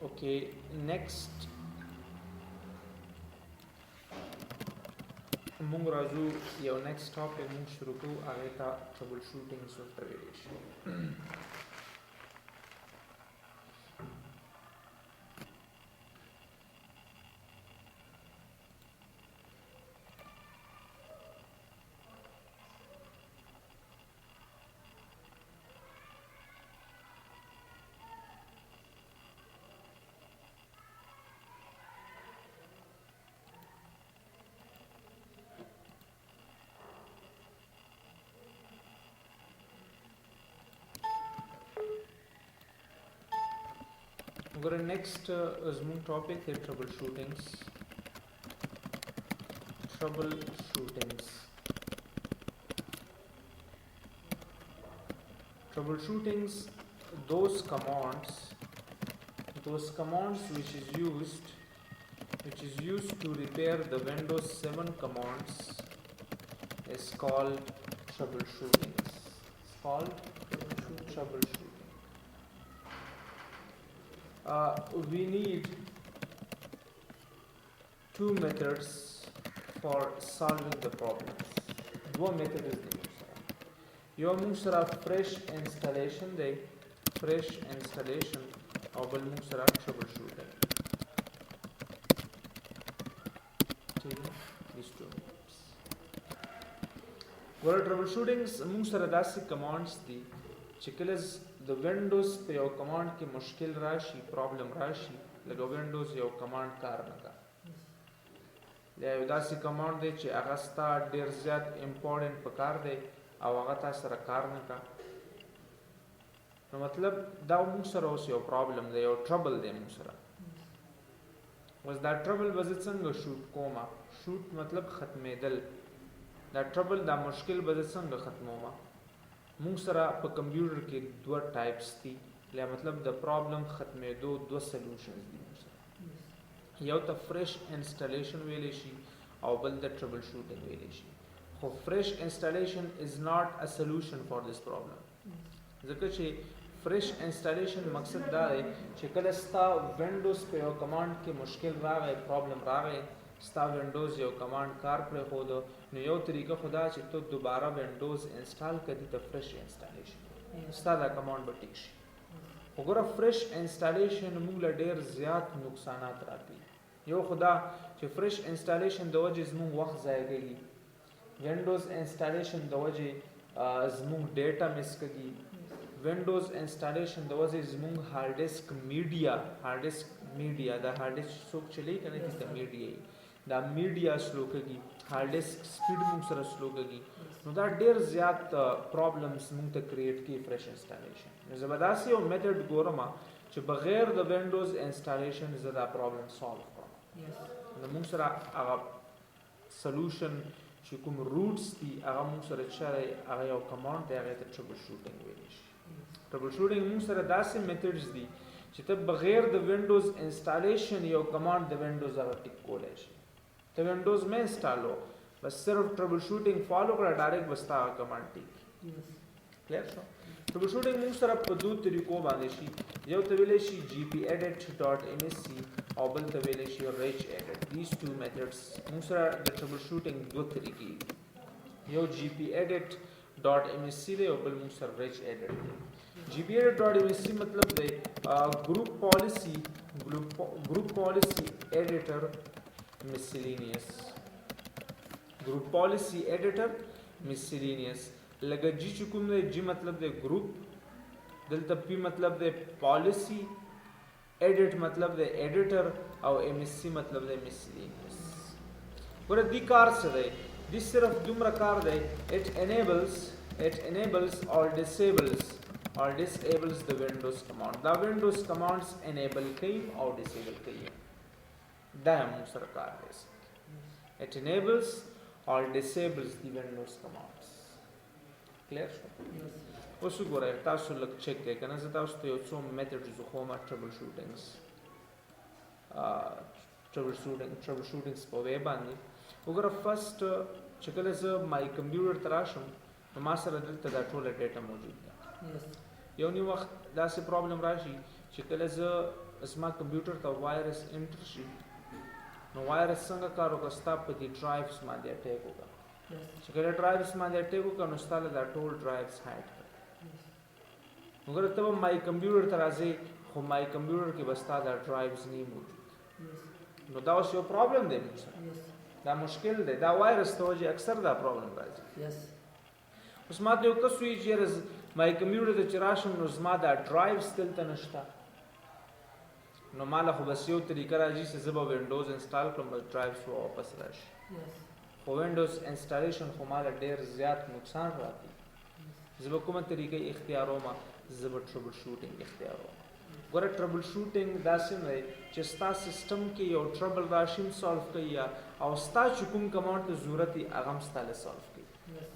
Okay, next مونږ راځو یو next topic مونږ شروع کوو هغه ته trouble shooting software ویلی شي. وګوره next زموږ topic دی troubleshootings. Troubleshootings, those commands which is used to repair the Windows 7 commands is called troubleshooting. It's called troubleshooting. We need two methods for solving the problems. دو methods دي یو موږ سره fresh installation دی او بل موږ سره troubleshooting. These two methods. ګوره troubleshooting موږ سره داسې commands دي چې کله د وینډوز په یو کمانډ کې مشکل راشي پرابلم راشي لکه وینډوز یو کمانډ کار نه کوي یا یو داسې کمانډ دی چې هغه ستا ډېر زیات امپورټنټ پکار دی او هغه تا سره کار نه کوي نو مطلب دا موږ سره اوس یو پرابلم دی یو ټربل دی موږ سره اوس دا ټربل به زه څنګه شوټ کومه شوټ مطلب ختمېدل دا ټربل دا مشکل به زه څنګه ختمومه موږ سره په کمپیوټر کې دوه ټایپس دي یا مطلب د پرابلم ختمېدو دوه سلوشنز دي موږ سره یو ته فرش انسټالیشن ویلی شي او بل د ټربل شوټینګ ویلی شي خو فرش انسټالیشن از ناٹ ا سلوشن فار دیس پرابلم ځکه چې فرش انسټالیشن مقصد دا دی چې کله ستا وینډوز په یو کمانډ کې مشکل راغی پرابلم راغی ستا وینډوز یو کمانډ کار پرېښودو نو یو طریقه خو دا چې ته دوباره وینډوز انسټال کړي ته فرش انسټالیشن ستا دا کمانډ به ټیک شي وګوره فرش انسټالیشن موږ له ډېر زیات نقصانات راکوي یو خو دا چې فرش انسټالیشن د وجې زموږ وخت ضایع کوي وینډوز انسټالیشن د وجې زموږ ډیټا مس کوي وینډوز انسټالیشن د وجې زموږ هارډ ډیسک میډیا دا هارډ ډیسک څوک چلی کنه چې د میډیا دا میډیا سلو کوي هارډ ډیسک سپیډ موږ سره سلو کوي نو دا ډېر زیات پرابلمز موږ ته کریټ کوي فرش انسټالیشن نو زه به داسې یو میتھډ ګورم چې بغیر د وینډوز انسټالیشن زه دا پرابلم سالو کړم نو موږ سره هغه سلوشن چې کوم روټس دي هغه موږ سره چاره هغه یو کمانډ دی هغه ته ټربل شوټینګ ویلی شي ټربل شوټینګ موږ سره داسې میتھډز دي چې ته بغیر د وینډوز انسټالیشن یو کمانډ د وینډوز هغه ټیک کولی شي ته وینډوز مې انسټالو بس صرف ټربل شوټینګ فالو کړه ډایرکټ بس تا کمانډ ټیک کلیئر شو ټربل شوټینګ موږ سره په دوه طریقو باندې شي یو ته ویلی شي gpedit.msc او بل ته ویلی شي regedit these two methods موږ سره د ټربل شوټینګ دوه طریقې دي یو gpedit.msc دی او بل موږ سره regedit دی gpedit.msc مطلب دی group policy editor miscellaneous group policy editor miscellaneous لکه جی چې کوم دی جی مطلب دی گروپ دلته پی مطلب دی پالیسی ایڈیٹ مطلب دی ایڈیٹر او ایم ایس سی مطلب دی miscellaneous ګوره دی کار څه دی دی صرف دومره کار دی it enables or disables the windows command دا windows commands enable کوي او disable کوي دا موږ سره کار دی it enables or disables the windows commands clear شو اوس وګورئ تاسو لږ چک کړئ کنه زه تاسو ته یو څو میتھډز خو ما ټربل شوټینګز په وی باندې وګوره فرست چې کله زه مای کمپیوټر ته راشم نو ما سره دلته دا ټوله ډیټا موجود ده یو نیو وخت داسې پرابلم راشي چې کله زه اسما کمپیوټر ته وایرس انټر شي نو وایرس څنګه کار وکړي ستا په دې ډرایوز باندې اٹیک وکړي چې کله ډرایوز باندې اٹیک وکړي نو ستا دا ټول ډرایوز هایډ کړي نو ګوره ته به مای کمپیوټر ته راځې خو مای کمپیوټر کې به ستا دا ډرایوز نه موجود نو دا اوس یو پرابلم دی موږ سره دا مشکل دی دا وایرس ته وجه اکثر دا پرابلم راځي اوس ما ته یو کس وایي چې مای کمپیوټر ته چې راشم نو زما دا ډرایوز دلته نشته نو مالا خو بس یو طریقه راځي چې زه به وینډوز انسټال کړم بس ډرایوز به واپس راشي خو وینډوز انسټالیشن خو مالا ډېر زیات نقصان راکوي زه به کومه طریقه اختیاروم زه به ټربل شوټینګ اختیاروم ګوره ټربل شوټینګ داسې نه دی چې ستا سیسټم کې یو ټربل راشي هم سالو کوي او ستا چې کوم کمانډ ته ضرورت وي هغه هم ستا له سالو کوي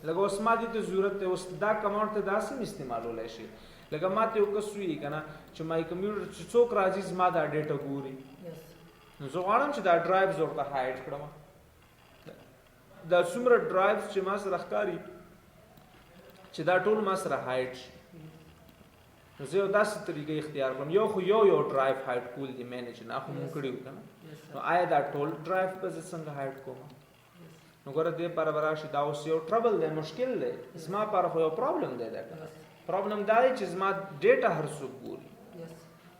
لکه اوس ما دې ته ضرورت دی اوس دا کمانډ ته داسې هم استعمالولی شي لکه ما ته یو کس وایي که نه چې مای کمپیوټر چې څوک راځي زما دا ډیټا ګوري نو زه غواړم چې دا ډرایوز ورته هایډ کړم دا څومره ډرایوز چې ما سره ښکاري چې دا ټول ما سره هایډ شي نو زه یو داسې طریقه اختیار کړم یو خو یو ډرایو هایډ کول دي مینیج نه خو مونږ کړي وو که نه نو آیا دا ټول ډرایو به زه څنګه هایډ کوم نو ګوره دې لپاره به راشي دا اوس یو ټربل دی مشکل دی زما لپاره خو یو پرابلم دی دا که پرابلم دا دی چې زما ډیټا هر څوک ګوري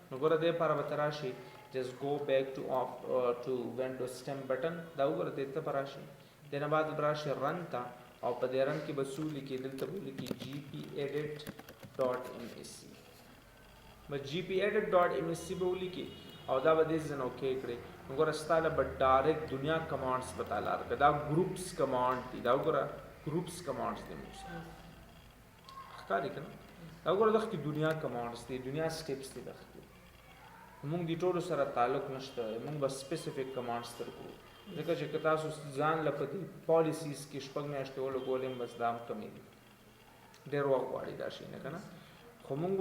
نو ګوره دې لپاره به ته راشي just go back to Windows stem button دا وګوره دې ته به راشي دې نه بعد به راشي رن ته او په دې رن کې به څه ولیکي دلته به ولیکي gpedit.msc به gpedit.msc به ولیکي او دا به دې ځنه اوکې کړي نو ګوره ستا له به ډایرکټ دنیا کمانډس به تا لار کړي دا ګروپس کمانډ دي دا وګوره ګروپس کمانډس دي موږ سره ښکاري که نه دا وګوره دغه کې دنیا کمانډس دي دنیا سټیپس دي دغه کې موږ دې ټولو سره تعلق نشته موږ به سپیسیفیک کمانډس درکړو ځکه چې که تاسو ځان له په دې پالیسیز کې شپږ میاشتې ولګولې بس دا هم کمې دي ډېر وخت غواړي دا شی نه که نه خو موږ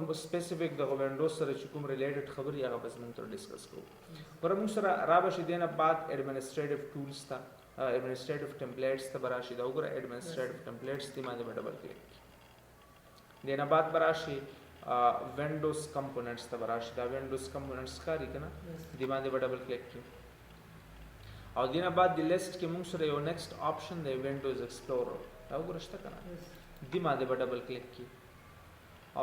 به سپیسیفیک دغه وینډوز سره چې کوم ریلیټډ خبرې هغه بس موږ تر ډسکس کوو ګوره موږ سره را به شي دې نه بعد ایډمنسټریټیو ټولز ته ایډمنسټریټیو ټمپلیټس ته به راشي دا وګوره ایډمنسټریټیو ټمپلیټس دې باندې به ډبل کلیک دې نه بعد به راشي وینډوز کمپوننټس ته به راشي دا وینډوز کمپوننټس ښکاري که نه دې باندې به ډبل کلیک کړي او دې نه بعد د لیسټ کې موږ سره یو نیکسټ آپشن دی وینډوز ایکسپلورر دا وګوره شته که نه دې باندې به ډبل کلیک کړي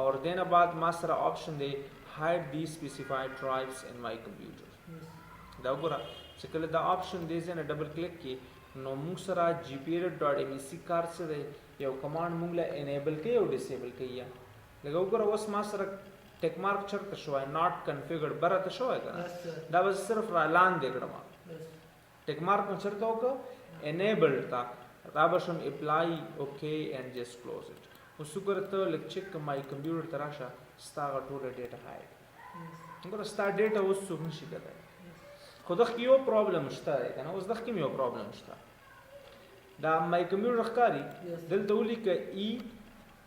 और देन बाद ما سره آپشن دی hide these specified drives in my computer دا وګوره چې کله دا آپشن دی ځنه ډبل کلیک کی نو موږ سره gpedit.msc کار څه دی یو کمانډ موږ له انیبل کوي او ډیسیبل کوي لکه وګوره اوس ما سره ټیک مارک چرته شوی ناٹ کنفیګرډ برته شوی کنه دا بس صرف را لاندې کړم ټیک مارک چرته وکړه انیبل تا دا بشم اپلای اوکے اینڈ جسٹ کلوز اٹ اوس وګوره ته لکه چک مای کمپیوټر ته راشه ستا هغه ټوله ډیټا هایډ وګوره ستا ډیټا اوس څوک نشي کتلی خو دغه کې یو پرابلم شته دی که نه اوس دغه کې یو پرابلم شته دا مای کمپیوټر ښکاري دلته ولیکه ای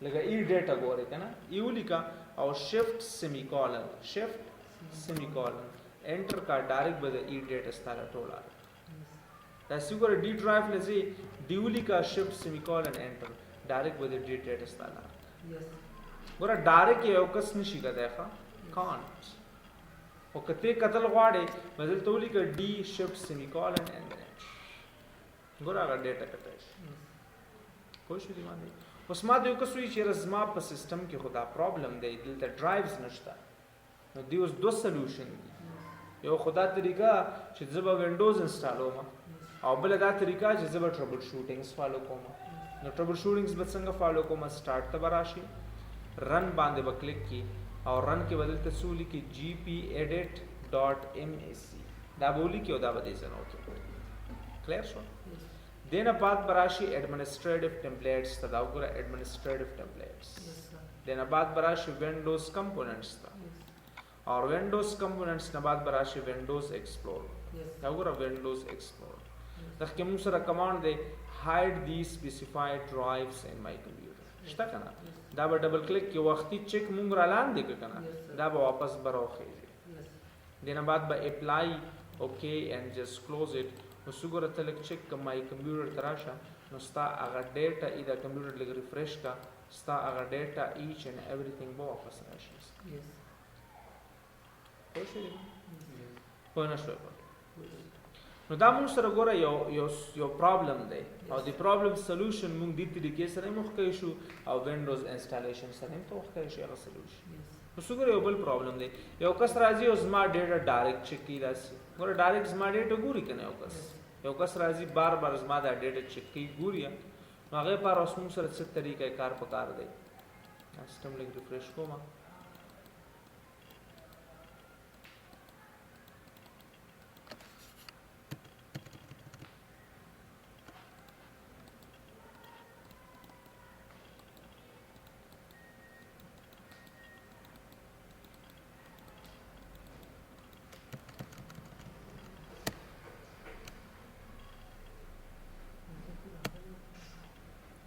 لکه ای ډیټا ګورې که نه ای ولیکه او شفټ سیمی کالن انټر کا ډایرکټ به د ای ډیټا ستا له ټوله داسې وګوره ډي ډرایو له ځې ډي ولیکه شفټ سیمی کالن انټر ډایرکټ به د ډي ډیټا ستا له ګوره ډایرکټ یو کس نشي کتلی ښه کانټ او که ته کتل غواړې به دلته ولیکه ډي شفټ سیمی کالن انټر ګوره هغه ډیټا کتلی شي پوه شو دې باندې اوس ما ته یو کس وایي چېرې زما په سیسټم کې خو دا پرابلم دی دلته ډرایوز نشته نو دې اوس دوه سلوشن دي یو خو دا طریقه چې زه به وینډوز انسټالوم او بله دا طریقه چې زه به ټربل شوټینګز فالو کوم نو ټربل شوټینګز به څنګه فالو کوم سټارټ ته به راشي رن باندې به کلیک کی او رن کې به دلته څه ولیکي gpedit.msc دا به ولیکي او دا به دې ځنه وکړي کلیر شو دې نه بعد به راشي ایډمنسټریټیو ټمپلیټس ته دا وګوره ایډمنسټریټیو ټمپلیټس دې نه بعد به راشي وینډوز کمپوننټس ته اور وینډوز کمپوننټس نه بعد به راشي وینډوز ایکسپلورر دا وګوره وینډوز ایکسپلورر دغه کې موږ سره کمانډ دی hide these specified drives in my computer شته که نه دا به ډبل کلیک کې وختي چک مونږ را لاندې کړه که نه دا به واپس به راوخیږي دې نه بعد به اپلای اوکے اینڈ جسٹ کلوز اٹ اوس وګوره ته لږ چک که مای کمپیوټر ته راشه نو ستا هغه ډیټا ای دا کمپیوټر لږ ریفریش کا ستا هغه ډیټا ایچ اینډ ایوریثینګ به واپس راشي شوي پوه نه شوی نو دا مونږ سره ګوره یو پرابلم دی او د پرابلم سولوشن مونږ دې طریقې سره مخکې شو او وینډوز انسټالیشن سره هم مخکې شو هغه سولوشن نو څه ګوره یو بل پرابلم دی یو کس راځي او زما ډیټا ډایرکټ چیک کوي داسې ګوره ډایرکټ زما ډیټا ګوري که نه یو کس راځي بار بار زما دا ډیټا چیک کوي ګوري نو هغې پر اوس مونږ سره څه طریقه کار پکار دی سیسټم لږ ریفریش کوم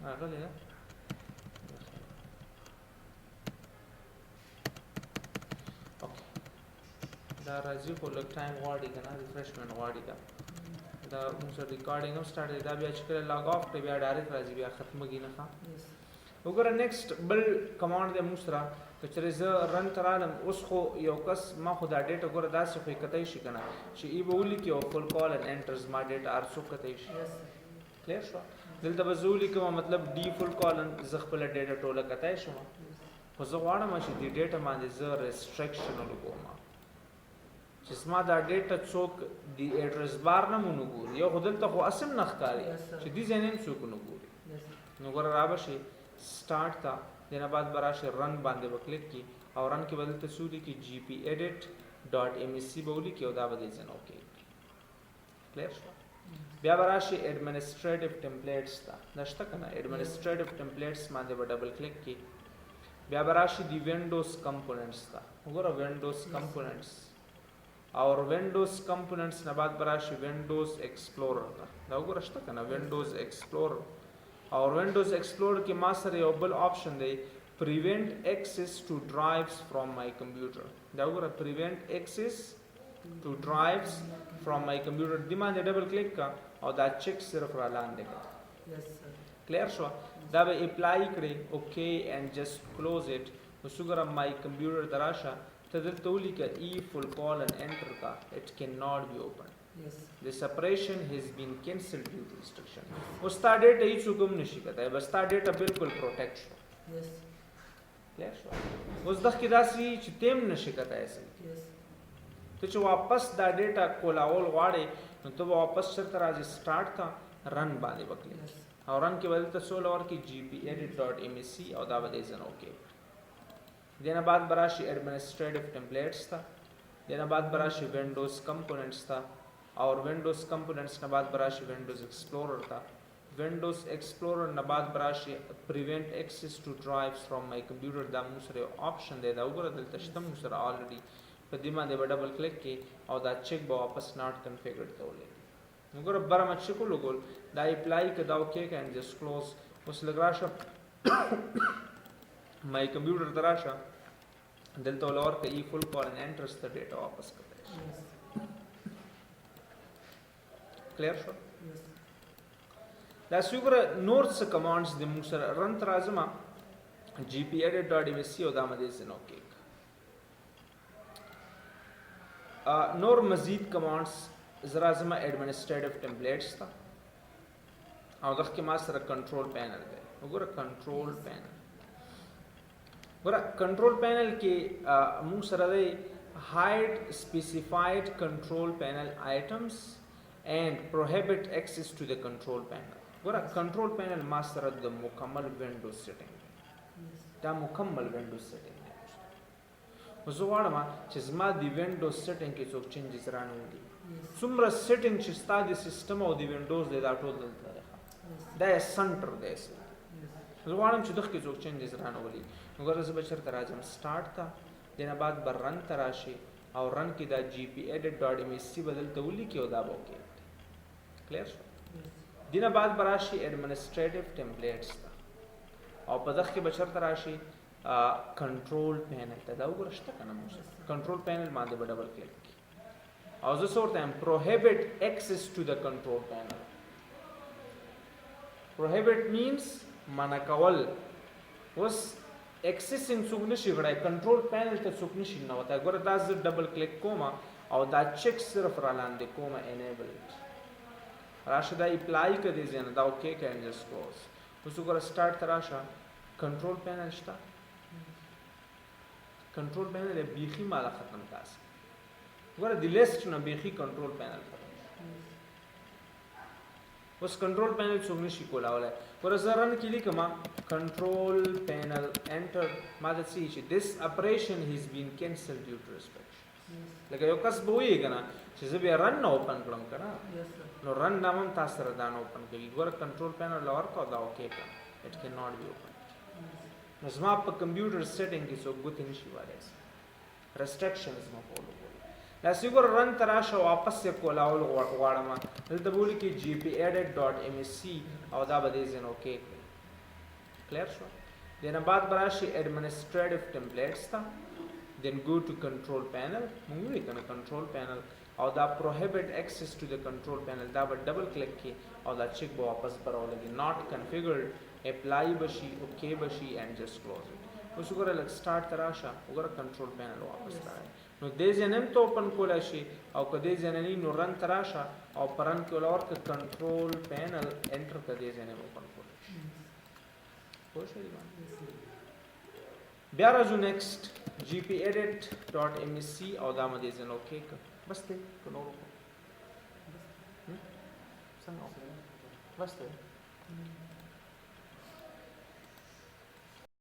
راغلی ده دا راځي خو لږ ټایم غواړي که نه ریفریشمنټ غواړي دا موږ سره ریکارډینګ هم سټارټ دی دا بیا چې کله لاګ آف کړئ بیا ډایرکټ راځي بیا ختمېږي نه ښه وګوره نیکسټ بل کمانډ دی موږ سره که چېرې زه رن ته رالم اوس خو یو کس ما خو دا ډیټا ګوره داسې خو یې کتی شي که نه چې ای به ولیکي او فل کال اینډ انټر زما ډیټا هر څوک کتی شي کلیر شوه دلته به زه ولیکم مطلب ډي فل کالن زه خپله ډیټا ټوله کتی شم خو زه غواړم چې دې ډیټا باندې زه ریسټرکشن ولګوم چې زما دا ډیټا څوک د ایډرس بار نه مونږ ګوري یو خو دلته خو اسم نه ښکاري چې دې ځای نه هم څوک نه ګوري نو ګوره را به شي سټارټ ته دې نه بعد به راشي رن باندې به کلیک کړي او رن کې به دلته څه ولیکي جي پي ایډیټ ډاټ ایم ایس سی به ولیکي او دا به دې ځای نه اوکې کلیر شوه بیا به راشي ایډمنسټریټیو ټمپلیټس ته دا شته که نه ایډمنسټریټیو ټمپلیټس باندې به ډبل کلیک کړي بیا به راشي د وینډوز کمپوننټس ته وګوره وینډوز کمپوننټس اور وینډوز کمپوننټس نه بعد به راشي وینډوز ایکسپلورر ته دا وګوره شته که نه وینډوز ایکسپلورر اور وینډوز ایکسپلورر کې ما سره یو بل آپشن دی پریوینټ ایکسس ټو ډرایوز فرام مای کمپیوټر دا وګوره پریوینټ ایکسس ټو ډرایوز فرام مای کمپیوټر دې باندې ډبل کلیک کا او دا چیک صرف را لاندې کا کلیر شو دا به اپلای کړئ اوکې اینڈ جسٹ کلوز اٹ اوس وګوره مای کمپیوټر ته راشه ته دلته ولیکه ای فل کال اینڈ انټر کا اٹ کین ناٹ بی اوپن The separation has been cancelled due to restriction. اوس تا ډیټا هیڅوک هم نشي کتای بس تا ډیټا بالکل پروټیکټ شو کلیر شو اوس دغه کې داسې چې تیم نشي کتای ته چې واپس دا ډیټا کولاول غواړې نو ته واپس چېرته راځي سټارټ ته رن باندې وکړې او رن کې به دلته څه ورکړي جي پي ایډیټ ډاټ ایم ایس سی او دا به دې ځنه اوکې دې نه بعد به راشي ایډمنسټریټیو ټمپلیټس ته دې نه بعد به راشي وینډوز کمپوننټس ته اور وینډوز کمپوننټس نه بعد به راشي وینډوز ایکسپلورر ته وینډوز ایکسپلورر نه بعد به راشي پریوینټ ایکسس ټو ډرایوز فرام مای کمپیوټر دا موږ سره یو آپشن دی دا وګوره دلته شته موږ سره آلریډي په دې باندې به ډبل کلیک کړي او دا چیک به واپس ناٹ کنفیګرډ ته ولګي نو ګوره بره ما چیک ولګول دا اپلای که دا اوکې که اینډ جسټ کلوز اوس لږ راشه مای کمپیوټر ته راشه دلته وله ورکړه ای فل کال اینډ انټرس ته ډیټا واپس کړی شي کلیر شو داسې وګوره نور څه کمانډس دي موږ سره رن ته راځم جي پي ایډیټ ډاټ ایم ایس سی او دا مې دې ځنه اوکې نور مزید کمانډس زرا زما ایڈمنسټریټیو ټمپلیټس ته او دغه کې ما سره کنټرول پینل دی وګوره کنټرول پینل ګوره کنټرول پینل کې موږ سره دی hide specified control panel items and prohibit access to the control panel ګوره کنټرول پینل ما سره د مکمل وینډوز سیټینګ دا مکمل وینډوز سیټینګ زه غواړم چې زما د وینډوز سیټینګ کې څوک چینجز رانولي څومره سیټینګ چې ستا د سیسټم او د وینډوز دی دا ټول دلته دی دا یې سنټر دی زه غواړم چې دغه کې څوک چینجز رانولي نو ګوره زه به چېرته راځم سټارټ ته دې نه بعد به رن ته راشي او رن کې دا جي پي ایډیټ ډاټ ایم ایس سی به دلته ولیکي او دا به اوکې کلیر شو دې نه بعد به راشي ایډمنسټریټیو ټمپلیټس ته او په دغه کې به چېرته راشي کنټرول پینل ته دا وګوره شته که نه موږ کنټرول پینل باندې به ډبل کلیک کړي او زه څه ورته یم پروهیبټ ایکسس ټو د کنټرول پینل پروهیبټ مینس منع کول اوس एक्सेसिंग څوک نشي غړای کنټرول پینل ته څوک نشي نه وته ګوره دا زه ډبل کلیک کوم او دا چیک صرف را لاندې کوم انیبل راشه دا اپلای کړي ځنه دا اوکے کین جست کلوز اوس ګوره سٹارټ تراشه کنټرول پینل شته کنټرول پینل بیخي مال ختم تاسو ګوره د لیست نه بیخي کنټرول پینل اوس کنټرول پینل څوک نشي کولای ګوره زه رن کې لیکم کنټرول پینل انټر ما د سی چې this operation has been cancelled due to restriction لکه یو کس به وایي کنه چې زه به رن نه اوپن کړم کنه نو رن نامم تاسو سره دا نه اوپن کړي ګوره کنټرول پینل ورکو دا اوکے کنه it cannot be open نو زما په کمپیوټر سیټینګ کې څوک ګوت نشي وایي restrictions ما فالو دا سیګور رن تراشه واپس یې کولاول غواړم دلته بولی کې gpedit.msc او دا به دې زنه اوکے کلیر شو دنه بعد براشي administrative templates تا then go to control panel موږ یې کنه control panel او دا prohibit access to the control panel دا به ډبل کلیک کې او دا چیک به واپس براولږي not configured apply بشي اوکے بشي and just close it اوس وګوره لک سٹارټ تراشه وګوره control panel واپس راځي نو دې ځنم ته اوپن کولای شي او کدی ځننی نو رن تراشه او پرن کولور ک کنټرول پینل انټر کدی ځنم اوپن کولای شي خوشی باندې بیا راځو نیکسٹ gpedit.msc او دا مده ځنه اوکے بس ته کلو څنګه بس ته